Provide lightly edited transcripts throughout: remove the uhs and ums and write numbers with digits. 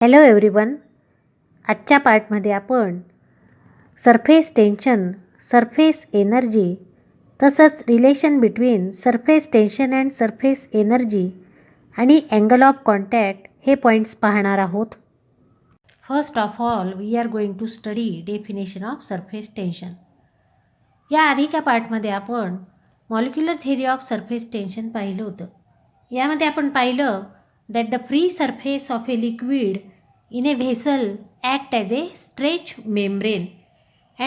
Hello everyone. आजच्या पार्टमध्ये आपण सरफेस टेन्शन, सरफेस एनर्जी तसंच relation between surface tension and surface energy आणि अँगल ऑफ कॉन्टॅक्ट हे पॉईंट्स पाहणार आहोत. First of all we are going to study definition of surface tension. या आधीच्या पार्टमध्ये आपण molecular theory of surface tension पाहिलं होतं. यामध्ये आपण पाहिलं that the free surface of a liquid in a vessel act as a stretch membrane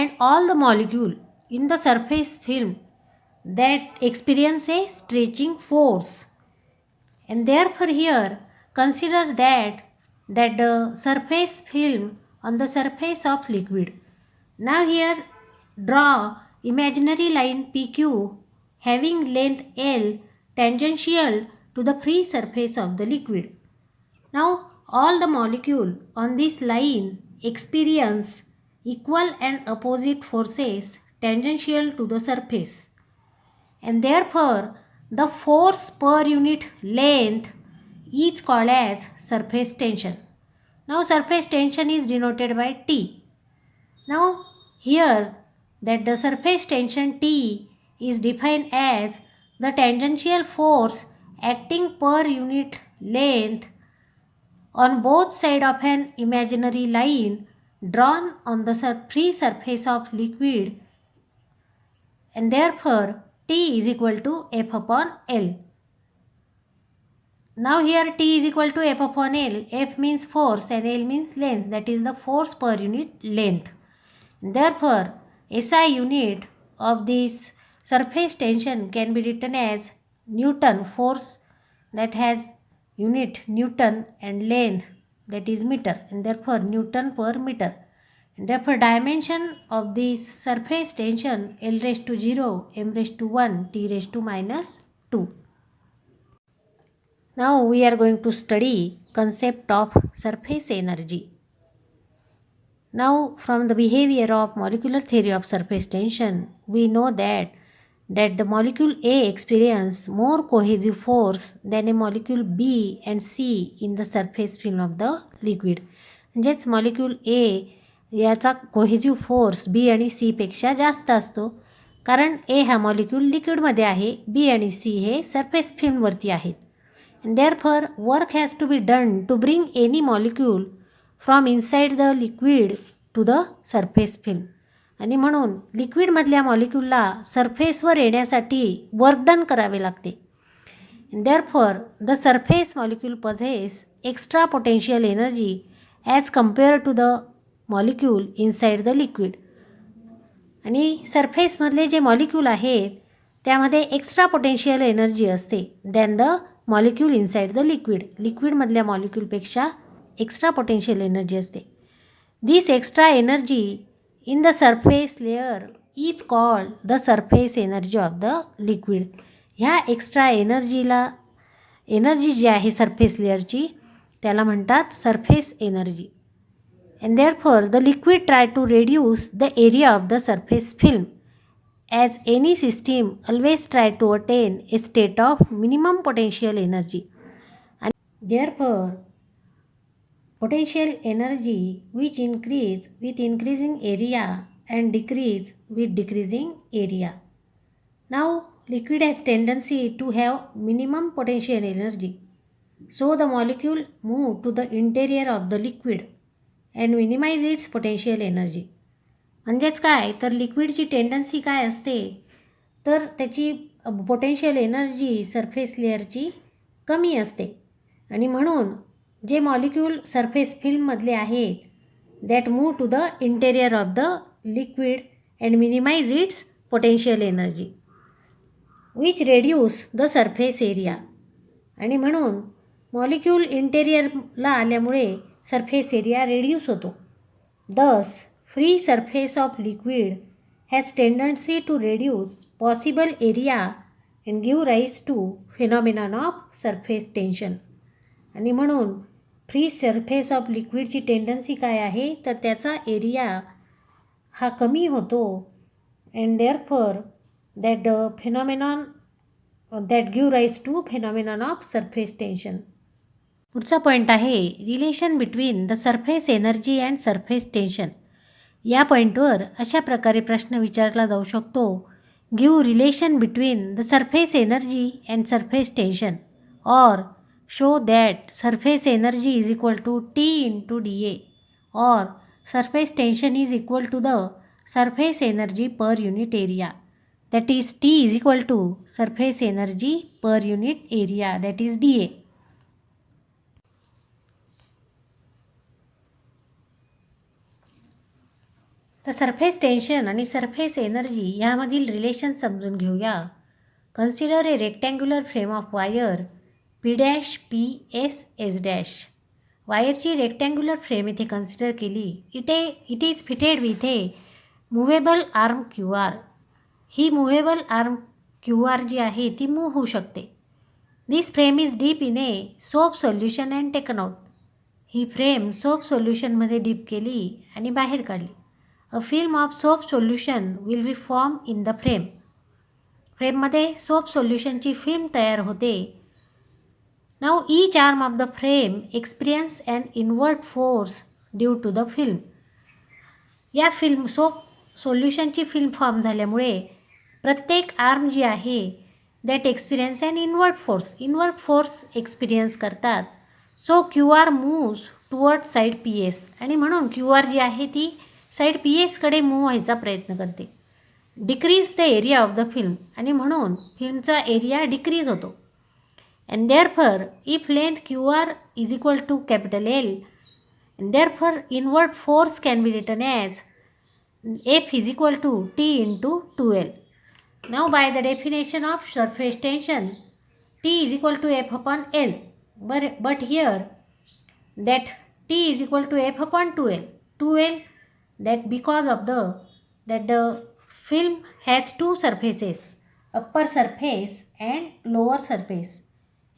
and all the molecule in the surface film that experience a stretching force, and therefore here consider that the surface film on the surface of liquid. Now here draw imaginary line PQ having length L tangential to the free surface of the liquid. Now all the molecule on this line experience equal and opposite forces tangential to the surface, and therefore the force per unit length is called as surface tension. Now surface tension is denoted by T. Now here that the surface tension T is defined as the tangential force acting per unit length on both sides of an imaginary line drawn on the free surface of liquid, and therefore T is equal to F upon L. Now here T is equal to F upon L. F means force and L means length, that is the force per unit length. Therefore SI unit of this surface tension can be written as Newton, force that has unit Newton, and length that is meter, and therefore Newton per meter. And therefore dimension of this surface tension L raised to 0, M raised to 1, T raised to minus 2. Now we are going to study concept of surface energy. Now from the behavior of molecular theory of surface tension, we know that the molecule A experience more cohesive force than a molecule B and C in the surface film of the liquid. म्हणजेच molecule A याचा cohesive force B आणि C पेक्षा जास्त असतो, कारण A हा molecule लिक्विडमध्ये आहे, B आणि C हे सरफेस फिल्मवरती आहेत. and therefore work has to be done to bring any molecule from inside the liquid to the surface film. आणि म्हणून लिक्विडमधल्या मॉलिक्यूलला सरफेसवर येण्यासाठी वर्क डन करावे लागते. therefore the surface molecule possess extra potential energy as compared to the molecule inside the liquid. आणि सरफेसमधले जे molecule आहेत त्यामध्ये एक्स्ट्रा पोटेन्शियल एनर्जी असते than the molecule inside the liquid. लिक्विडमधल्या मॉलिक्यूलपेक्षा एक्स्ट्रा पोटेन्शियल एनर्जी असते. This extra energy in the surface layer is called the surface energy of the liquid. ह्या extra energy जी आहे सरफेस लेअरची त्याला म्हणतात surface energy. and therefore the liquid try to reduce the area of the surface film, as any system always try to attain a state of minimum potential energy. and therefore potential energy which increase with increasing area and decrease with decreasing area. Now liquid has tendency to have minimum potential energy, so the molecule move to the interior of the liquid and minimize its potential energy. म्हणजेच काय तर लिक्विडची tendency काय असते तर त्याची potential energy surface लेअरची कमी असते, आणि म्हणून जे मॉलिक्यूल सरफेस फिल्ममधले आहेत that move to the interior of the liquid and minimize its potential energy which reduce the surface area. आणि म्हणून मॉलिक्यूल इंटेरियरला आल्यामुळे सरफेस एरिया रेड्यूस होतो. Thus free surface of liquid has tendency to reduce possible area and give rise to phenomenon of surface tension. आणि म्हणून free surface of लिक्विडची tendency काय आहे तर त्याचा एरिया हा कमी होतो, and therefore that the phenomenon that give rise to phenomenon of surface tension. पुढचा पॉईंट आहे relation between the surface energy and surface tension. या पॉईंटवर अशा प्रकारे प्रश्न विचारला जाऊ शकतो. Give relation between the surface energy and surface tension और show that surface energy is equal to T into D A और surface tension is equal to the surface energy per unit area. That is T is equal to surface energy per unit area that is D A. तर surface tension आणि surface energy यामधील relation समजून घेऊया. Consider a rectangular frame of wire P dash P S S dash. वायरची rectangular frame इथे consider केली. It is fitted with a movable arm Q R. ही movable arm Q R जी आहे ती मूव्ह होऊ शकते. This frame is dipped in a soap solution and taken out. ही फ्रेम सोप सोल्युशनमध्ये डीप केली आणि बाहेर काढली. A film of soap solution will be form in the frame. फ्रेममध्ये सोप सोल्युशनची फिल्म तयार होते. Now each arm of the frame experience and inward force due to the film. या फिल्म सोप सोल्युशनची फिल्म फॉर्म झाल्यामुळे प्रत्येक arm जी आहे that experience and inward force experience करतात. So Q R moves toward side P S. आणि म्हणून Q R जी आहे ती साईड पी एसकडे मूव्ह व्हायचा प्रयत्न करते. Decrease the area of the film. आणि म्हणून फिल्मचा एरिया डिक्रीज होतो. And therefore if length Q R is equal to capital L and therefore inward force can be written as F is equal to T into 2L. Now by the definition of surface tension T is equal to F upon L. But here that T is equal to F upon 2L. That because of the film has two surfaces, upper surface and lower surface,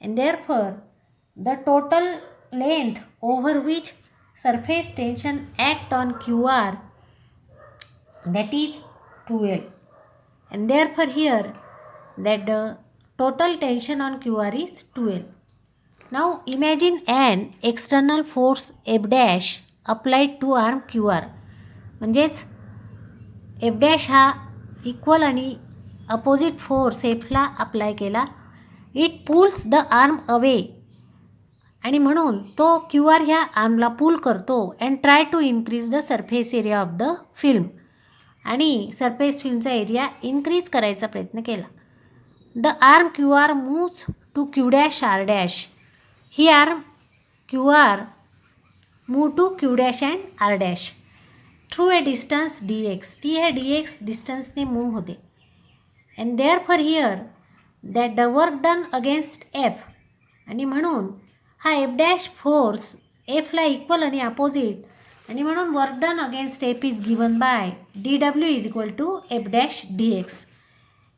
and therefore the total length over which surface tension act on QR that is 2L, and therefore here that the total tension on QR is 2L. Now imagine an external force F dash applied to arm QR. म्हणजेच F dash हा equal आणि opposite force एफला apply केला. It pulls the arm away. आणि म्हणून तो Q R ह्या आर्मला पुल करतो and try to increase the surface area of the film. आणि सरफेस फिल्मचा एरिया इन्क्रीज करायचा प्रयत्न केला. The arm Q R moves to Q dash R dash. ही arm Q R move to Q dash and R dash through a distance D x. ती ह्या d x डिस्टन्सने move होते. And therefore here that the work done against F. आणि म्हणून हा F dash force एफला equal आणि opposite आणि म्हणून work done against F is given by d W is equal to F dash d x.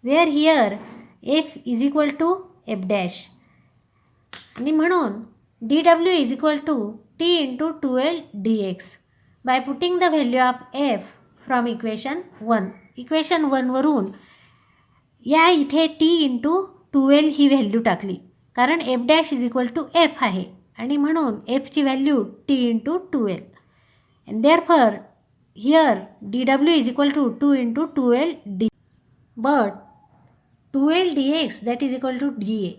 Where here F is equal to F dash. आणि म्हणून d W is equal to T into 2L D x. By putting the value of F from equation 1. Equation 1वरून या इथे T into 2L ही value टाकली कारण F dash is equal to F आहे आणि म्हणून एफची value T into 2L. And therefore here D W is equal to 2 into 2L D. But 2L D X that is equal to D A.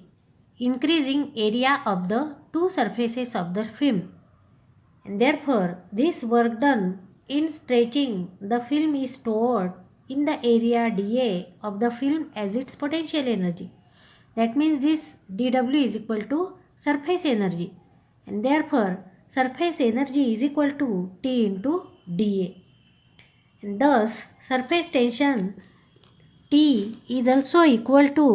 increasing area of the two surfaces of the film, and therefore this work done in stretching the film is stored in the area dA of the film as its potential energy. That means this dW is equal to surface energy, and therefore surface energy is equal to T into dA, and thus surface tension T is also equal to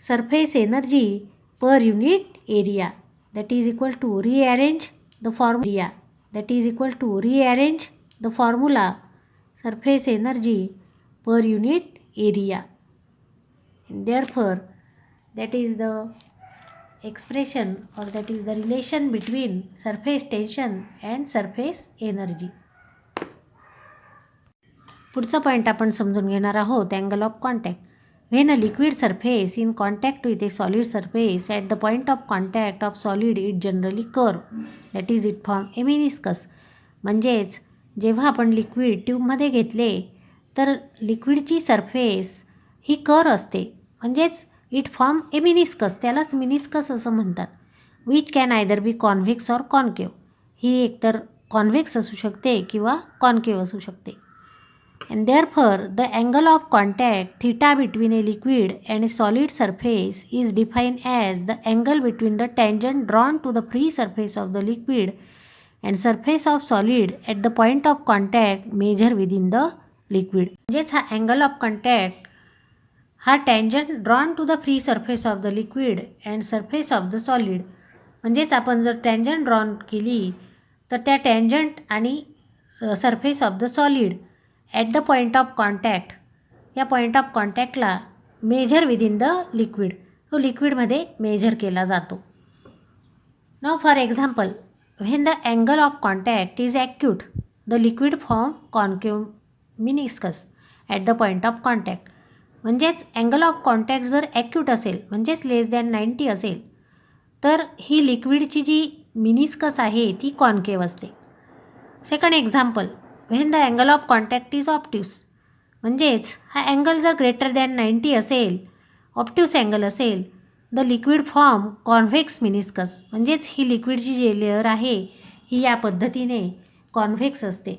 surface energy per unit area. That is equal to rearrange the formula. That is equal to rearrange the formula surface energy per unit area. And therefore that is the expression or that is the relation between surface tension and surface energy. पुढचा point आपण समजून घेणार आहोत angle of contact. When a liquid surface in contact with a solid surface, at the point of contact of solid it generally curve, that is it form a meniscus. म्हणजेच जेव्हा आपण liquid ट्यूबमध्ये घेतले तर लिक्विडची surface ही curve असते, म्हणजेच it form a meniscus, त्यालाच meniscus असं म्हणतात. Which can either be convex or concave. ही एकतर कॉन्व्हेक्स असू शकते किंवा कॉन्केव असू शकते. And therefore the angle of contact theta between a liquid and a solid surface is defined as the angle between the tangent drawn to the free surface of the liquid and surface of solid at the point of contact measured within the liquid. म्हणजेच हा angle of contact हा tangent drawn to the free surface of the liquid and surface of the solid. म्हणजेच आपण जर tangent drawn केली तर त्या tangent आणि surface of the solid at the point of contact, या पॉईंट ऑफ कॉन्टॅक्टला मेजर विदिन द लिक्विड, तो लिक्विडमध्ये मेजर केला जातो. Now for example, when the angle of contact is acute the liquid form concave meniscus at the point of contact. म्हणजेच angle of contact जर acute असेल, म्हणजेच लेस than 90 असेल, तर ही लिक्विडची जी मिनिस्कस आहे ती कॉन्केव असते. Second example, when the angle of contact is obtuse. म्हणजेच हा अँगल जर ग्रेटर दॅन 90 असेल, ऑप्ट्यूस अँगल असेल, the liquid form convex meniscus. म्हणजेच ही लिक्विडची जी लेअर आहे ही या पद्धतीने कॉन्व्हेक्स असते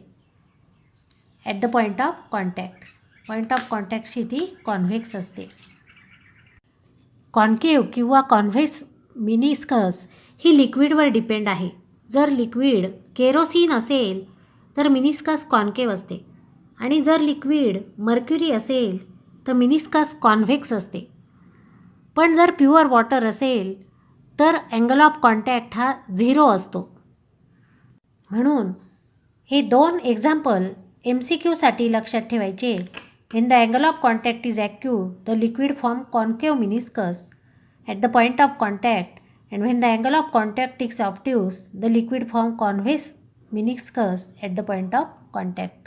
at the point of contact. Point of कॉन्टॅक्टशी ती कॉन्व्हेक्स असते. कॉन्केव किंवा कॉन्व्हेक्स मिनिस्कस ही लिक्विडवर डिपेंड आहे. जर लिक्विड केरोसिन असेल तर मिनिस्कस कॉन्केव असते, आणि जर लिक्विड मर्क्युरी असेल तर मिनिस्कस कॉन्व्हेक्स असते. पण जर प्युअर वॉटर असेल तर अँगल ऑफ कॉन्टॅक्ट हा 0 असतो. म्हणून हे 2 एक्झाम्पल MCQसाठी लक्षात ठेवायचे. When the angle of contact is acute the liquid form concave meniscus at the point of contact, and when the angle of contact is obtuse the liquid form convex meniscus at the point of contact.